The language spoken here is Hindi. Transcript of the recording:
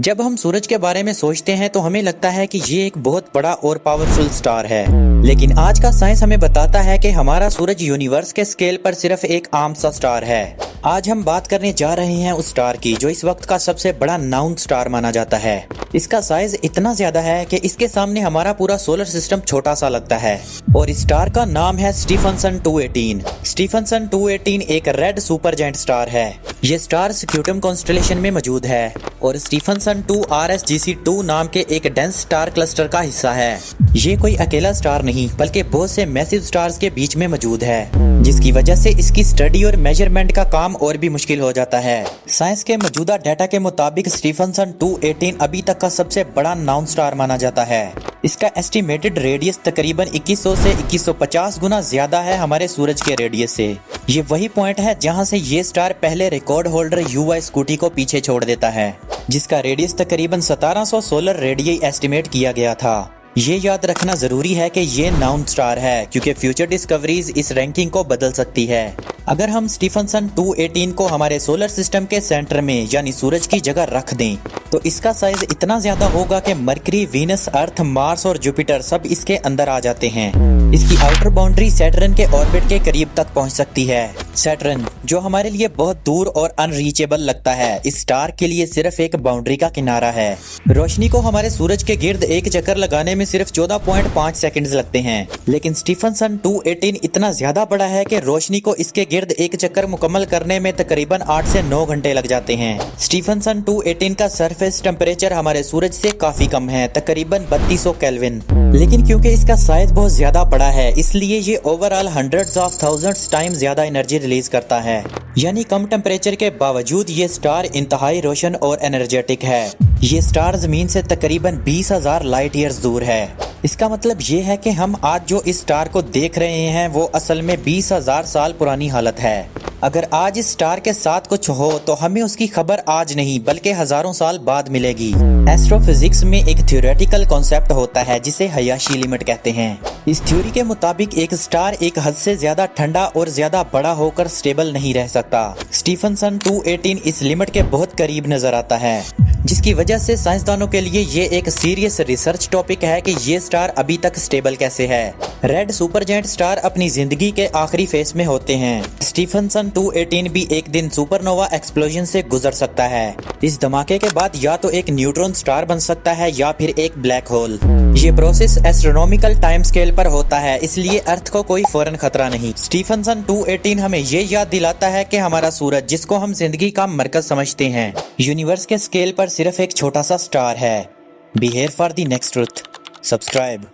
जब हम सूरज के बारे में सोचते हैं तो हमें लगता है कि ये एक बहुत बड़ा और पावरफुल स्टार है। लेकिन आज का साइंस हमें बताता है कि हमारा सूरज यूनिवर्स के स्केल पर सिर्फ एक आम सा स्टार है। आज हम बात करने जा रहे हैं उस स्टार की जो इस वक्त का सबसे बड़ा नाउन स्टार माना जाता है। इसका साइज इतना ज्यादा है कि इसके सामने हमारा पूरा सोलर सिस्टम छोटा सा लगता है और इस स्टार का नाम है स्टीफनसन 218। स्टीफनसन 218 एक रेड सुपर जायंट स्टार है। ये स्टार स्क्यूटम कॉन्स्टेलेशन में मौजूद है और स्टीफनसन 2 RSGC2 नाम के एक डेंस स्टार क्लस्टर का हिस्सा है। ये कोई अकेला स्टार नहीं बल्कि बहुत से मैसिव स्टार्स के बीच में मौजूद है, जिसकी वजह से इसकी स्टडी और मेजरमेंट का काम और भी मुश्किल हो जाता है। साइंस के मौजूदा डाटा के मुताबिक स्टीफनसन 218 अभी तक का सबसे बड़ा नाउन स्टार माना जाता है। इसका एस्टिमेटेड रेडियस तकरीबन 2100 से 2150 गुना ज्यादा है हमारे सूरज के रेडियस से। ये वही पॉइंट है जहां से ये स्टार पहले रिकॉर्ड होल्डर UY स्कूटी को पीछे छोड़ देता है, जिसका रेडियस तकरीबन 1700 सोलर रेडियई एस्टिमेट किया गया था। ये याद रखना जरूरी है कि ये नाउन स्टार है क्योंकि फ्यूचर डिस्कवरीज इस रैंकिंग को बदल सकती है। अगर हम स्टीफनसन 218 को हमारे सोलर सिस्टम के सेंटर में यानी सूरज की जगह रख दें तो इसका साइज इतना ज्यादा होगा कि मरकरी, वीनस, अर्थ, मार्स और जुपिटर सब इसके अंदर आ जाते हैं। इसकी आउटर बाउंड्री सैटर्न के ऑर्बिट के करीब तक पहुंच सकती है। सैटर्न जो हमारे लिए बहुत दूर और अनरीचेबल लगता है, इस स्टार के लिए सिर्फ एक बाउंड्री का किनारा है। रोशनी को हमारे सूरज के गिर्द एक चक्कर लगाने में सिर्फ 14.5 सेकंड्स लगते हैं, लेकिन स्टीफनसन 218 इतना ज्यादा बड़ा है कि रोशनी को इसके गिर्द एक चक्कर मुकम्मल करने में तकरीबन 8 से 9 घंटे लग जाते हैं। स्टीफनसन 218 का सरफेस टेम्परेचर हमारे सूरज से काफी कम है, तकरीबन 3200 केल्विन। लेकिन क्योंकि इसका साइज बहुत ज्यादा बड़ा है इसलिए ये overall hundreds of thousands time ज्यादा एनर्जी रिलीज करता है। यानी कम टेम्परेचर के बावजूद ये स्टार इंतहाई रोशन और एनर्जेटिक है। ये स्टार जमीन से तकरीबन 20,000 लाइट ईयर्स दूर है। इसका मतलब ये है कि हम आज जो इस स्टार को देख रहे हैं वो असल में 20,000 साल पुरानी हालत है। अगर आज इस स्टार के साथ कुछ हो तो हमें उसकी खबर आज नहीं बल्कि हजारों साल बाद मिलेगी। एस्ट्रोफिजिक्स में एक थ्योरेटिकल कॉन्सेप्ट होता है जिसे हयाशी लिमिट कहते हैं। इस थ्योरी के मुताबिक एक स्टार एक हद से ज्यादा ठंडा और ज्यादा बड़ा होकर स्टेबल नहीं रह सकता। स्टीफनसन 218 इस लिमिट के बहुत करीब नजर आता है, जिसकी वजह से साइंसदानों के लिए ये एक सीरियस रिसर्च टॉपिक है कि ये स्टार अभी तक स्टेबल कैसे है। रेड सुपरजायंट स्टार अपनी जिंदगी के आखिरी फेज में होते हैं। स्टीफनसन 218 भी एक दिन सुपरनोवा एक्सप्लोजन से गुजर सकता है। इस धमाके के बाद या तो एक न्यूट्रॉन स्टार बन सकता है या फिर एक ब्लैक होल। ये प्रोसेस एस्ट्रोनॉमिकल टाइम स्केल पर होता है, इसलिए अर्थ को कोई फौरन खतरा नहीं। स्टीफनसन 218 हमें ये याद दिलाता है कि हमारा सूरज, जिसको हम जिंदगी का मरकज समझते हैं, यूनिवर्स के स्केल पर सिर्फ एक छोटा सा स्टार है। Be here for the next truth. Subscribe.